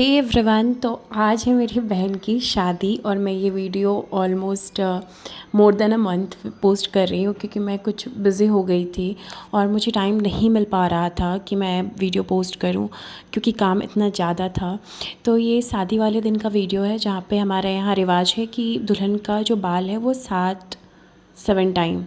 Hey everyone, तो आज है मेरी बहन की शादी और मैं ये video almost more than a month post कर रही हूँ क्योंकि मैं कुछ बिज़ी हो गई थी और मुझे टाइम नहीं मिल पा रहा था कि मैं वीडियो पोस्ट करूँ क्योंकि काम इतना ज़्यादा था। तो ये शादी वाले दिन का वीडियो है जहाँ पे हमारे यहाँ रिवाज है कि दुल्हन का जो बाल है वो 7 टाइम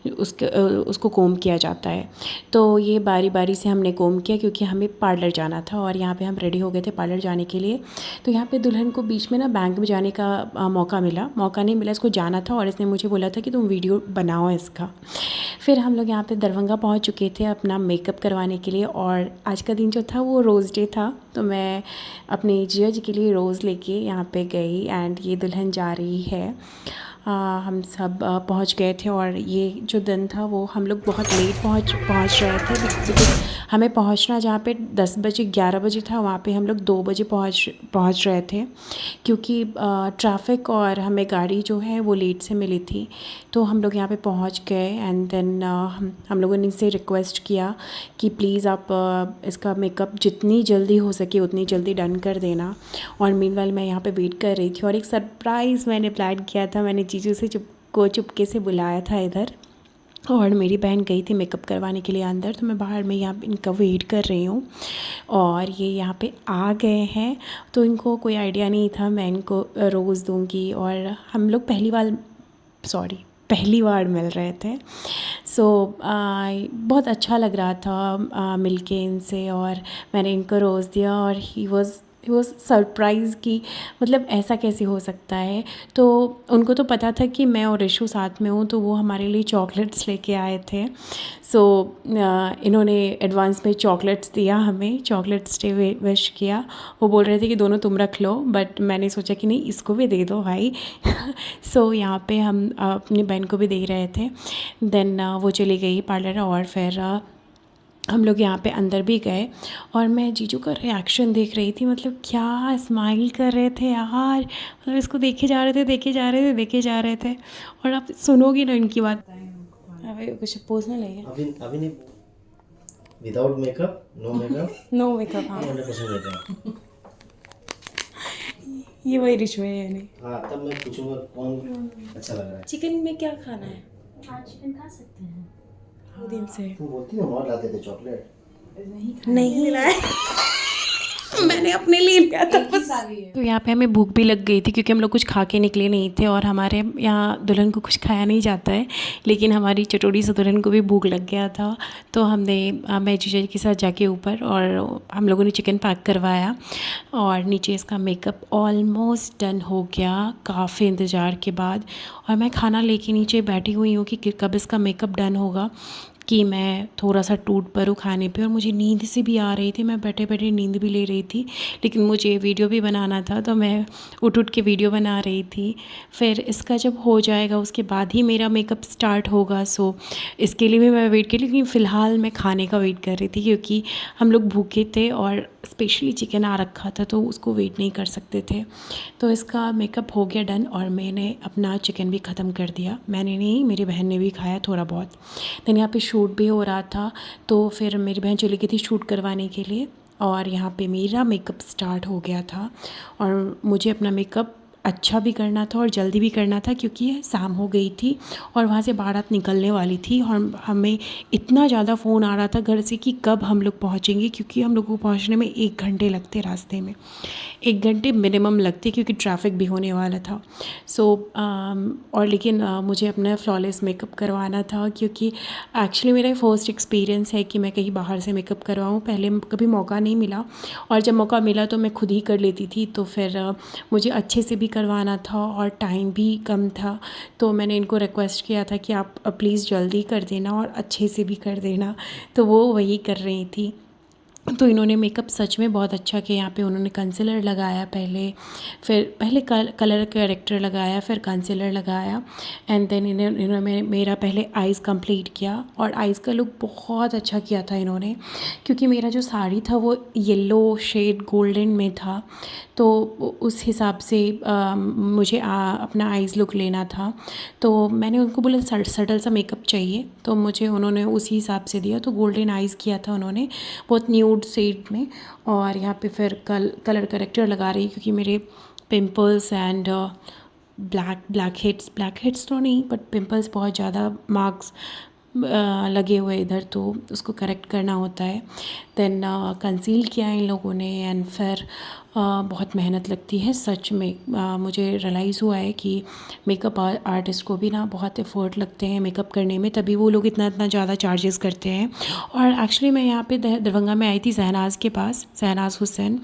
उसको कोम किया जाता है। तो ये बारी बारी से हमने कोम किया क्योंकि हमें पार्लर जाना था और यहाँ पे हम रेडी हो गए थे पार्लर जाने के लिए। तो यहाँ पे दुल्हन को बीच में ना बैंक में जाने का मौका नहीं मिला, इसको जाना था और इसने मुझे बोला था कि तुम वीडियो बनाओ इसका। फिर हम लोग यहाँ पे दरभंगा पहुँच चुके थे अपना मेकअप करवाने के लिए और आज का दिन जो था वो रोज़ डे था। तो मैं अपने जीजा जी के लिए रोज़ लेके यहाँ पे गई एंड ये दुल्हन जा रही है। हम सब पहुंच गए थे और ये जो दिन था वो हम लोग बहुत लेट पहुंच रहे थे बिकॉज़ हमें पहुंचना जहाँ पे 10 बजे 11 बजे था वहाँ पे हम लोग 2 बजे पहुंच रहे थे क्योंकि ट्रैफिक और हमें गाड़ी जो है वो लेट से मिली थी। तो हम लोग यहाँ पे पहुंच गए एंड देन हम लोगों ने इनसे रिक्वेस्ट किया कि प्लीज़ आप इसका मेकअप जितनी जल्दी हो सके उतनी जल्दी डन कर देना। और मीनवाइल मैं यहाँ पे वेट कर रही थी और एक सरप्राइज़ मैंने प्लान किया था। मैंने जीजू से चुपके से बुलाया था इधर और मेरी बहन गई थी मेकअप करवाने के लिए अंदर, तो मैं बाहर में यहाँ इनका वेट कर रही हूँ और ये यहाँ पे आ गए हैं। तो इनको कोई आइडिया नहीं था मैं इनको रोज़ दूँगी और हम लोग पहली बार मिल रहे थे। सो बहुत अच्छा लग रहा था मिलके इनसे और मैंने इनको रोज़ दिया और ही वॉज़ सरप्राइज़ कि मतलब ऐसा कैसे हो सकता है। तो उनको तो पता था कि मैं और ऋषु साथ में हूँ, तो वो हमारे लिए चॉकलेट्स लेके आए थे। सो इन्होंने एडवांस में चॉकलेट्स दिया, हमें चॉकलेट्स डे विश किया। वो बोल रहे थे कि दोनों तुम रख लो, बट मैंने सोचा कि नहीं इसको भी दे दो भाई। सो यहाँ पे हम अपनी बहन को भी दे रहे थे। देन वो चली गई पार्लर और फिर हम लोग यहाँ पे अंदर भी गए और मैं जीजू का रिएक्शन देख रही थी, मतलब क्या स्माइल कर रहे थे यार, मतलब इसको देखे जा रहे थे। और आप सुनोगी ना इनकी बात। अबे कुछ पूछने लगे अभी नहीं without makeup no makeup no makeup. हाँ 100% मेकअप। ये वही रिच में है नहीं। हाँ तब मैं पूछूंगा कौन अच्छा लग रहा है। चिकन में क्या खाना है? आज चिकन खा सकते हैं। दो दिन से तुम बोलती ना और लाते थे चॉकलेट। नहीं मैंने अपने लिए लिया था बस। तो यहाँ पे हमें भूख भी लग गई थी क्योंकि हम लोग कुछ खा के निकले नहीं थे और हमारे यहाँ दुल्हन को कुछ खाया नहीं जाता है, लेकिन हमारी चटोरी से दुल्हन को भी भूख लग गया था। तो हमने मैं जीजा के साथ जाके ऊपर और हम लोगों ने चिकन पैक करवाया और नीचे इसका मेकअप ऑलमोस्ट डन हो गया काफ़ी इंतज़ार के बाद। और मैं खाना लेके नीचे बैठी हुई हूँ कि कब इसका मेकअप डन होगा कि मैं थोड़ा सा टूट परूँ खाने पे। और मुझे नींद से भी आ रही थी, मैं बैठे बैठे नींद भी ले रही थी, लेकिन मुझे वीडियो भी बनाना था तो मैं उठ के वीडियो बना रही थी। फिर इसका जब हो जाएगा उसके बाद ही मेरा मेकअप स्टार्ट होगा। सो इसके लिए भी मैं वेट कर, लेकिन फ़िलहाल मैं खाने का वेट कर रही थी क्योंकि हम लोग भूखे थे और स्पेशली चिकन आ रखा था तो उसको वेट नहीं कर सकते थे। तो इसका मेकअप हो गया डन और मैंने अपना चिकन भी ख़त्म कर दिया। मैंने नहीं, मेरी बहन ने भी खाया थोड़ा बहुत। देन यहाँ पे शूट भी हो रहा था तो फिर मेरी बहन चली गई थी शूट करवाने के लिए और यहाँ पे मेरा मेकअप स्टार्ट हो गया था। और मुझे अपना मेकअप अच्छा भी करना था और जल्दी भी करना था क्योंकि शाम हो गई थी और वहाँ से बारात निकलने वाली थी और हमें इतना ज़्यादा फ़ोन आ रहा था घर से कि कब हम लोग पहुँचेंगे, क्योंकि हम लोग को पहुँचने में 1 घंटे लगते, रास्ते में 1 घंटे मिनिमम लगते क्योंकि ट्रैफिक भी होने वाला था। सो और लेकिन मुझे अपना फ्लॉलेस मेकअप करवाना था क्योंकि एक्चुअली मेरा फर्स्ट एक्सपीरियंस है कि मैं कहीं बाहर से मेकअप करवाऊँ। पहले कभी मौका नहीं मिला और जब मौका मिला तो मैं खुद ही कर लेती थी। तो फिर मुझे अच्छे से भी करवाना था और टाइम भी कम था, तो मैंने इनको रिक्वेस्ट किया था कि आप प्लीज़ जल्दी कर देना और अच्छे से भी कर देना। तो वो वही कर रही थी। तो इन्होंने मेकअप सच में बहुत अच्छा किया। यहाँ पे उन्होंने कंसीलर लगाया पहले कलर करेक्टर लगाया, फिर कंसीलर लगाया एंड देन इन्होंने मेरा पहले आइज़ कंप्लीट किया और आइज़ का लुक बहुत अच्छा किया था इन्होंने, क्योंकि मेरा जो साड़ी था वो येलो शेड गोल्डन में था। तो उस हिसाब से मुझे अपना आइज़ लुक लेना था। तो मैंने उनको बोला सटल सा मेकअप चाहिए, तो मुझे उन्होंने उसी हिसाब से दिया। तो गोल्डन आइज़ किया था उन्होंने, बहुत न्यूड न्यूड शेड में, और यहाँ पे फिर कलर करेक्टर लगा रही क्योंकि मेरे पिंपल्स एंड ब्लैक हेड्स तो नहीं, बट पिंपल्स बहुत ज़्यादा मार्क्स लगे हुए इधर, तो उसको करेक्ट करना होता है। देन कंसील किया इन लोगों ने, एंड फिर बहुत मेहनत लगती है सच में। मुझे रियलाइज़ हुआ है कि मेकअप आर्टिस्ट को भी ना बहुत एफर्ट लगते हैं मेकअप करने में, तभी वो लोग इतना ज़्यादा चार्जेस करते हैं। और एक्चुअली मैं यहाँ पे दरभंगा में आई थी शहनाज के पास, शहनाज हुसैन,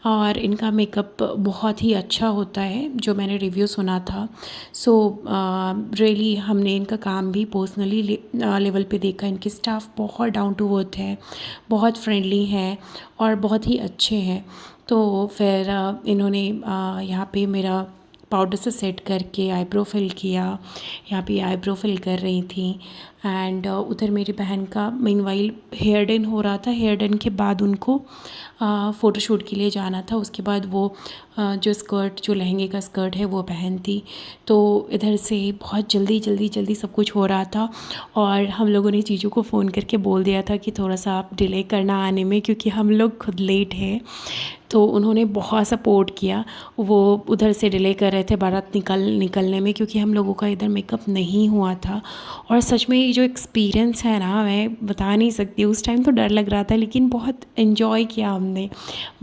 और इनका मेकअप बहुत ही अच्छा होता है जो मैंने रिव्यू सुना था। सो रियली हमने इनका काम भी पर्सनली लेवल पे देखा। इनके स्टाफ बहुत डाउन टू अर्थ है, बहुत फ्रेंडली हैं और बहुत ही अच्छे हैं। तो फिर इन्होंने यहाँ पे मेरा पाउडर से सेट करके आईब्रो फिल किया, यहाँ पे आईब्रो फिल कर रही थी। एंड उधर मेरी बहन का मीनवाइल हेयर डन हो रहा था। हेयर डन के बाद उनको फ़ोटोशूट के लिए जाना था। उसके बाद वो जो लहंगे का स्कर्ट है वो पहनती। तो इधर से बहुत जल्दी सब कुछ हो रहा था, और हम लोगों ने जीजू को फ़ोन करके बोल दिया था कि थोड़ा सा आप डिले करना आने में, क्योंकि हम लोग खुद लेट हैं। तो उन्होंने बहुत सपोर्ट किया। वो उधर से डिले कर रहे थे बारात निकलने में, क्योंकि हम लोगों का इधर मेकअप नहीं हुआ था। और सच में ये जो एक्सपीरियंस है ना, मैं बता नहीं सकती। उस टाइम तो डर लग रहा था, लेकिन बहुत एंजॉय किया हमने।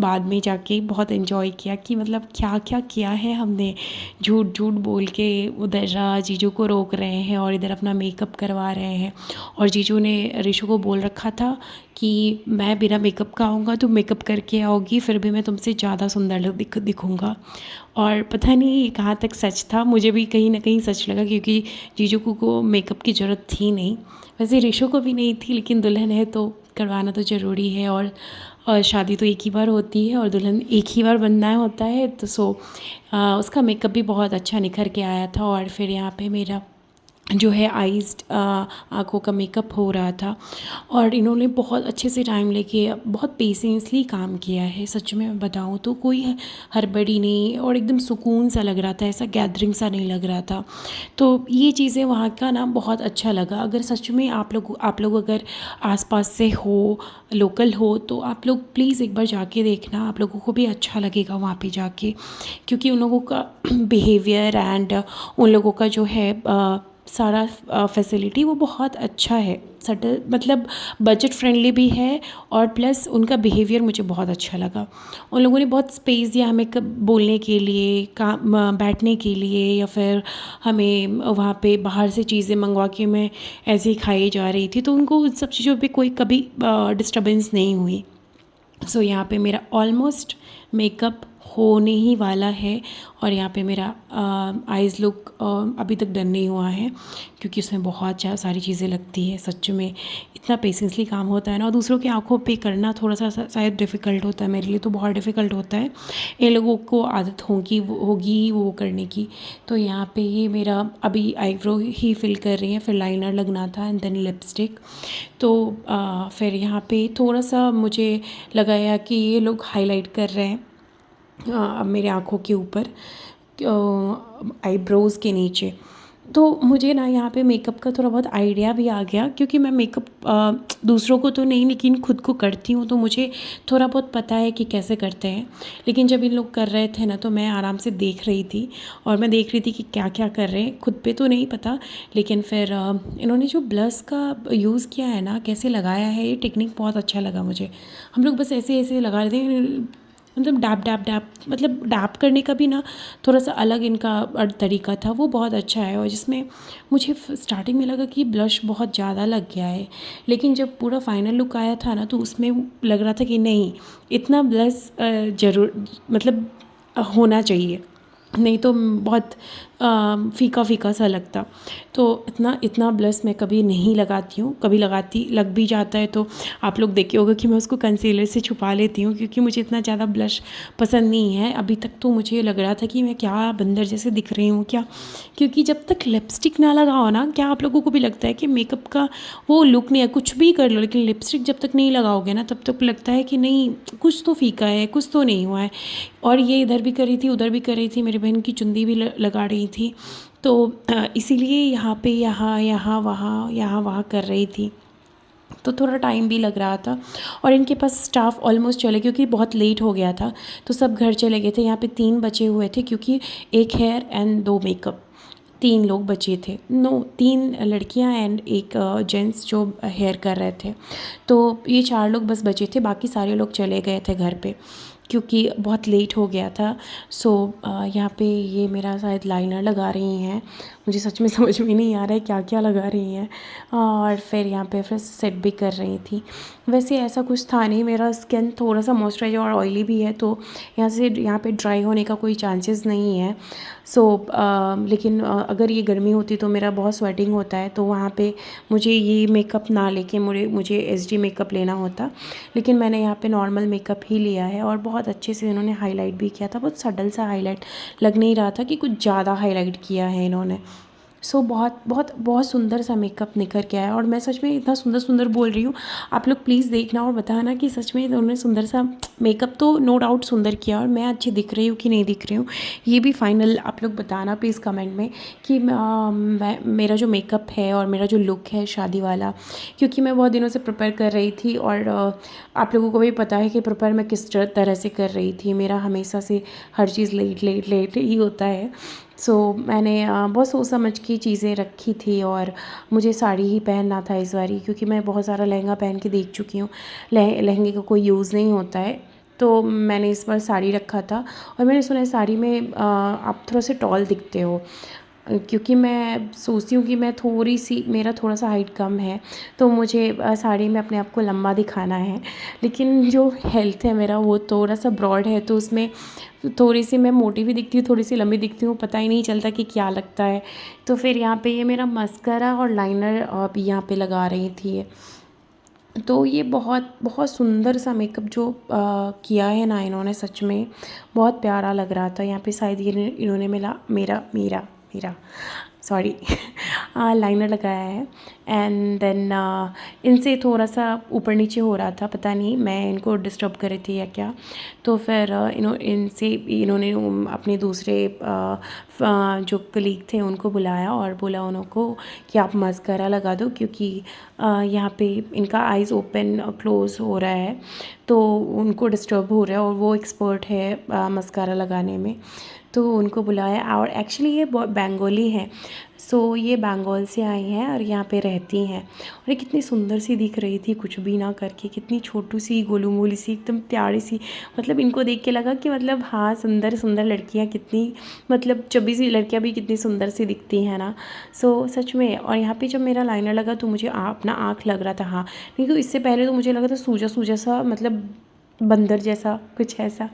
बाद में जाके बहुत एंजॉय किया कि मतलब क्या क्या किया है हमने। झूठ बोल के उधर जीजू को रोक रहे हैं और इधर अपना मेकअप करवा रहे हैं। और जीजू ने ऋषु को बोल रखा था कि मैं बिना मेकअप का आऊँगा, तो मेकअप करके आओगी, फिर भी मैं तुमसे ज़्यादा सुंदर दिखूँगा। और पता नहीं कहाँ तक सच था, मुझे भी कहीं ना कहीं सच लगा, क्योंकि जीजू को मेकअप की ज़रूरत थी नहीं। वैसे ऋषु को भी नहीं थी, लेकिन दुल्हन है तो करवाना तो ज़रूरी है। और शादी तो एक ही बार होती है और दुल्हन एक ही बार बनना होता है। तो उसका मेकअप भी बहुत अच्छा निखर के आया था। और फिर यहाँ पे मेरा जो है आँखों का मेकअप हो रहा था, और इन्होंने बहुत अच्छे से टाइम लेके बहुत पेशेंसली काम किया है। सच में बताऊँ तो कोई हड़बड़ी नहीं, और एकदम सुकून सा लग रहा था, ऐसा गैदरिंग सा नहीं लग रहा था। तो ये चीज़ें वहाँ का ना बहुत अच्छा लगा। अगर सच में आप लोग अगर आसपास से हो, लोकल हो, तो आप लोग प्लीज़ एक बार जाके देखना, आप लोगों को भी अच्छा लगेगा वहाँ पे जाके। क्योंकि उन लोगों का बिहेवियर एंड उन लोगों का जो है सारा फैसिलिटी वो बहुत अच्छा है। सटल मतलब बजट फ्रेंडली भी है, और प्लस उनका बिहेवियर मुझे बहुत अच्छा लगा। उन लोगों ने बहुत स्पेस दिया हमें बोलने के लिए, बैठने के लिए, या फिर हमें वहाँ पे बाहर से चीज़ें मंगवा के मैं ऐसे ही खाई जा रही थी, तो उनको उन सब चीज़ों पे कोई कभी डिस्टर्बेंस नहीं हुई। सो यहाँ पे मेरा ऑलमोस्ट मेकअप होने ही वाला है, और यहाँ पे मेरा आइज़ लुक अभी तक डन नहीं हुआ है, क्योंकि उसमें बहुत सारी चीज़ें लगती है। सच में इतना पेशेंसली काम होता है ना, और दूसरों की आंखों पे करना थोड़ा सा शायद डिफ़िकल्ट होता है। मेरे लिए तो बहुत डिफ़िकल्ट होता है। इन लोगों को आदत होगी वो करने की। तो यहाँ पे ये मेरा अभी आईब्रो ही फिल कर रही हैं, फिर लाइनर लगना था एंड देन लिपस्टिक। तो फिर यहाँ पे थोड़ा सा मुझे लगाया कि ये लोग हाईलाइट कर रहे हैं मेरे आँखों के ऊपर, आईब्रोज़ के नीचे। तो मुझे ना यहाँ पे मेकअप का थोड़ा बहुत आइडिया भी आ गया, क्योंकि मैं मेकअप दूसरों को तो नहीं, लेकिन खुद को करती हूँ, तो मुझे थोड़ा बहुत पता है कि कैसे करते हैं। लेकिन जब इन लोग कर रहे थे ना, तो मैं आराम से देख रही थी, और मैं देख रही थी कि क्या क्या कर रहे हैं। खुद पे तो नहीं पता, लेकिन फिर इन्होंने जो ब्लश का यूज़ किया है ना, कैसे लगाया है, ये टेक्निक बहुत अच्छा लगा मुझे। हम लोग बस ऐसे लगा रहे थे, मतलब डैप मतलब डैप करने का भी ना थोड़ा सा अलग इनका तरीका था, वो बहुत अच्छा है। और जिसमें मुझे स्टार्टिंग में लगा कि ब्लश बहुत ज़्यादा लग गया है, लेकिन जब पूरा फाइनल लुक आया था ना, तो उसमें लग रहा था कि नहीं, इतना ब्लश ज़रूर मतलब होना चाहिए, नहीं तो बहुत फीका सा लगता। तो इतना ब्लश मैं कभी नहीं लगाती हूँ, कभी लग भी जाता है तो आप लोग देखे होगा कि मैं उसको कंसीलर से छुपा लेती हूँ, क्योंकि मुझे इतना ज़्यादा ब्लश पसंद नहीं है। अभी तक तो मुझे लग रहा था कि मैं क्या बंदर जैसे दिख रही हूँ क्या, क्योंकि जब तक लिपस्टिक ना लगाओ ना, क्या आप लोगों को भी लगता है कि मेकअप का वो लुक नहीं है, कुछ भी कर लो, लेकिन लिपस्टिक जब तक नहीं लगाओगे ना, तब तक लगता है कि नहीं, कुछ तो फीका है, कुछ तो नहीं हुआ है। और ये इधर भी कर रही थी, उधर भी कर रही थी, मेरी बहन की चुंदी भी लगा रही थी, तो इसीलिए यहाँ पे यहाँ वहाँ कर रही थी। तो थोड़ा टाइम भी लग रहा था। और इनके पास स्टाफ ऑलमोस्ट चले, क्योंकि बहुत लेट हो गया था तो सब घर चले गए थे। यहाँ पे 3 बचे हुए थे, क्योंकि 1 हेयर एंड 2 मेकअप, 3 लोग बचे थे। 3 लड़कियां एंड एक जेंट्स जो हेयर कर रहे थे। तो ये 4 लोग बस बचे थे, बाकी सारे लोग चले गए थे घर पे, क्योंकि बहुत लेट हो गया था। सो यहाँ पे ये मेरा शायद लाइनर लगा रही हैं, मुझे सच में समझ में नहीं आ रहा है क्या क्या लगा रही हैं। और फिर यहाँ पे फिर सेट भी कर रही थी। वैसे ऐसा कुछ था नहीं, मेरा स्किन थोड़ा सा मॉइस्चराइजर और ऑयली भी है, तो यहाँ पे ड्राई होने का कोई चांसेस नहीं है। सो लेकिन अगर ये गर्मी होती तो मेरा बहुत स्वेटिंग होता है, तो वहाँ पे मुझे ये मेकअप ना लेके मुझे एचडी मेकअप लेना होता। लेकिन मैंने यहाँ पे नॉर्मल मेकअप ही लिया है, और बहुत अच्छे से इन्होंने हाईलाइट भी किया था। बहुत सटल सा हाईलाइट, लग नहीं रहा था कि कुछ ज़्यादा हाईलाइट किया है इन्होंने। सो बहुत बहुत बहुत सुंदर सा मेकअप निकल के आया। और मैं सच में इतना सुंदर सुंदर बोल रही हूँ, आप लोग प्लीज़ देखना और बताना कि सच में उन्होंने सुंदर सा मेकअप तो नो डाउट सुंदर किया, और मैं अच्छी दिख रही हूँ कि नहीं दिख रही हूँ, ये भी फाइनल आप लोग बताना प्लीज़ कमेंट में कि मेरा जो मेकअप है और मेरा जो लुक है शादी वाला, क्योंकि मैं बहुत दिनों से प्रिपेयर कर रही थी। और आप लोगों को भी पता है कि प्रिपेयर मैं किस तरह से कर रही थी। मेरा हमेशा से हर चीज़ लेट ही होता है। सो मैंने बहुत सोच समझ के चीज़ें रखी थी, और मुझे साड़ी ही पहनना था इस बारी, क्योंकि मैं बहुत सारा लहंगा पहन के देख चुकी हूँ, लहंगे का कोई यूज़ नहीं होता है। तो मैंने इस बार साड़ी रखा था। और मैंने सुना है साड़ी में आप थोड़ा से टॉल दिखते हो, क्योंकि मैं सोचती हूँ कि मेरा थोड़ा सा हाइट कम है, तो मुझे साड़ी में अपने आप को लंबा दिखाना है। लेकिन जो हेल्थ है मेरा वो थोड़ा सा ब्रॉड है, तो उसमें थोड़ी सी मैं मोटी भी दिखती हूँ, थोड़ी सी लंबी दिखती हूँ, पता ही नहीं चलता कि क्या लगता है। तो फिर यहाँ पे ये मेरा मस्करा और लाइनर भी यहाँ पे लगा रही थी। तो ये बहुत बहुत सुंदर सा मेकअप जो किया है ना इन्होंने, सच में बहुत प्यारा लग रहा था। यहाँ पे शायद ये इन्होंने मेरा सॉरी लाइनर लगाया है। एंड देन इनसे थोड़ा सा ऊपर नीचे हो रहा था, पता नहीं मैं इनको डिस्टर्ब कर रही थी या क्या। तो फिर इन्होंने अपने दूसरे जो कलीग थे उनको बुलाया और बोला उनको कि आप मस्करा लगा दो, क्योंकि यहाँ पे इनका आइज़ ओपन क्लोज हो रहा है, तो उनको डिस्टर्ब हो रहा है, और वो एक्सपर्ट है मस्करा लगाने में। तो उनको बुलाया। और एक्चुअली ये बंगाली हैं, सो ये बंगाल से आई हैं और यहाँ पे रहती हैं। और ये कितनी सुंदर सी दिख रही थी कुछ भी ना करके, कितनी छोटू सी गोलू मोली सी, एकदम प्यारी सी। मतलब इनको देख के लगा कि मतलब हाँ, सुंदर सुंदर लड़कियाँ कितनी, मतलब चबी सी लड़कियाँ भी कितनी सुंदर सी दिखती हैं ना। सो सच में। और यहाँ पे जब मेरा लाइनर लगा तो मुझे अपना आँख लग रहा था, हाँ, नहीं तो इससे पहले तो मुझे लगा था सूजा सूजा सा, मतलब बंदर जैसा कुछ ऐसा।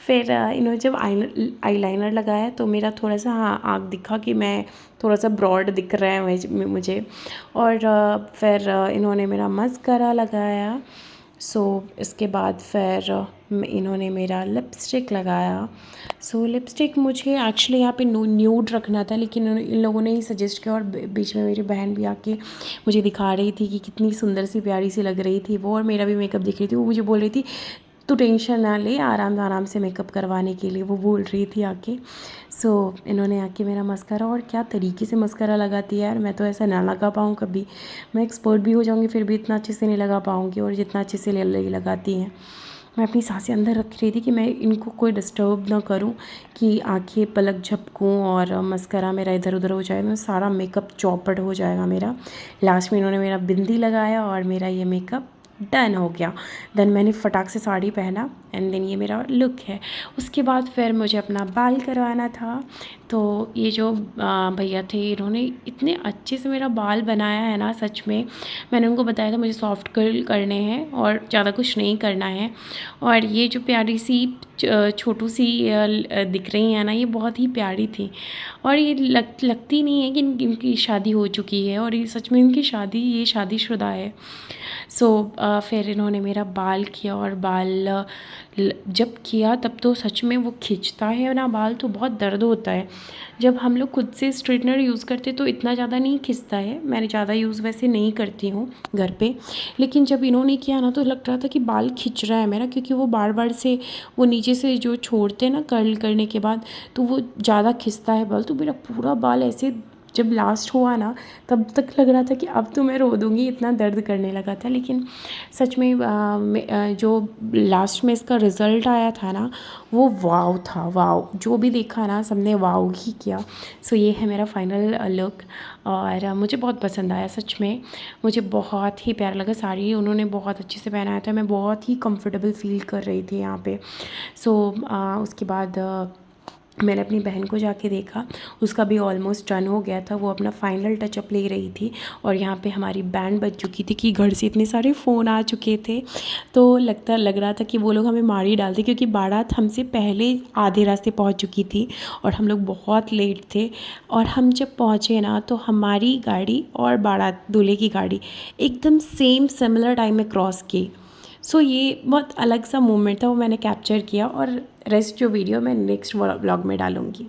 फिर इन्होंने जब आई लाइनर लगाया तो मेरा थोड़ा सा हाँ आँख दिखा कि मैं थोड़ा सा ब्रॉड दिख रहा है मुझे। और फिर इन्होंने मेरा मस्करा लगाया। सो इसके बाद फिर इन्होंने मेरा लिपस्टिक लगाया। सो लिपस्टिक मुझे एक्चुअली यहाँ पे न्यूड रखना था, लेकिन इन लोगों ने ही सजेस्ट किया। और बीच में मेरी बहन भी आके मुझे दिखा रही थी कि कितनी सुंदर सी प्यारी सी लग रही थी वो, और मेरा भी मेकअप दिख रही थी। वो मुझे बोल रही थी तू टेंशन ना ले, आराम से मेकअप करवाने के लिए, वो बोल रही थी आके। सो इन्होंने आके मेरा मस्करा, और क्या तरीके से मस्करा लगाती है यार, मैं तो ऐसा ना लगा पाऊँ कभी। मैं एक्सपर्ट भी हो जाऊँगी फिर भी इतना अच्छे से नहीं लगा पाऊँगी, और जितना अच्छे से लगाती हैं। मैं अपनी सांसें अंदर रख रही थी कि मैं इनको कोई डिस्टर्ब ना करूं, कि आंखें पलक झपकूं और मस्करा मेरा इधर उधर हो जाए, तो सारा मेकअप चौपट हो जाएगा मेरा। लास्ट में इन्होंने मेरा बिंदी लगाया और मेरा ये मेकअप डन हो गया। देन मैंने फटाक से साड़ी पहना, एंड देन ये मेरा लुक है। उसके बाद फिर मुझे अपना बाल करवाना था। तो ये जो भैया थे इन्होंने इतने अच्छे से मेरा बाल बनाया है ना, सच में। मैंने उनको बताया था मुझे सॉफ्ट कर्ल करने हैं और ज़्यादा कुछ नहीं करना है। और ये जो प्यारी सी छोटू सी दिख रही है ना, ये बहुत ही प्यारी थी। और ये लगती नहीं है कि इनकी शादी हो चुकी है, और ये सच में इनकी ये शादीशुदा है। सो फिर इन्होंने मेरा बाल किया, और बाल जब किया तब तो सच में वो खींचता है ना बाल, तो बहुत दर्द होता है। जब हम लोग खुद से स्ट्रेटनर यूज़ करते तो इतना ज़्यादा नहीं खिंचता है। मैंने ज़्यादा यूज़ वैसे नहीं करती हूँ घर पे, लेकिन जब इन्होंने किया ना तो लग रहा था कि बाल खिंच रहा है मेरा, क्योंकि वो बार बार से वो नीचे से जो छोड़ते हैं ना कर्ल करने के बाद, तो वो ज़्यादा खिंचता है बाल, तो मेरा पूरा बाल ऐसे जब लास्ट हुआ ना तब तक लग रहा था कि अब तो मैं रो दूँगी, इतना दर्द करने लगा था। लेकिन सच में जो लास्ट में इसका रिज़ल्ट आया था ना वो वाव था, वाव। जो भी देखा ना सबने वाव ही किया। सो ये है मेरा फाइनल लुक और मुझे बहुत पसंद आया सच में, मुझे बहुत ही प्यारा लगा। साड़ी उन्होंने बहुत अच्छे से पहनाया था, मैं बहुत ही कंफर्टेबल फ़ील कर रही थी यहाँ पे। सो उसके बाद मैंने अपनी बहन को जाके देखा, उसका भी ऑलमोस्ट डन हो गया था, वो अपना फाइनल टचअप ले रही थी और यहाँ पे हमारी बैंड बज चुकी थी कि घर से इतने सारे फ़ोन आ चुके थे। तो लग रहा था कि वो लोग हमें मार ही डालते, क्योंकि बारात हमसे पहले आधे रास्ते पहुँच चुकी थी और हम लोग बहुत लेट थे। और हम जब पहुँचे ना तो हमारी गाड़ी और बारात दूल्हे की गाड़ी एकदम सेम सिमिलर टाइम में क्रॉस की। सो ये बहुत अलग सा मोमेंट था, वो मैंने कैप्चर किया और रेस्ट जो वीडियो मैं नेक्स्ट व्लॉग में डालूँगी।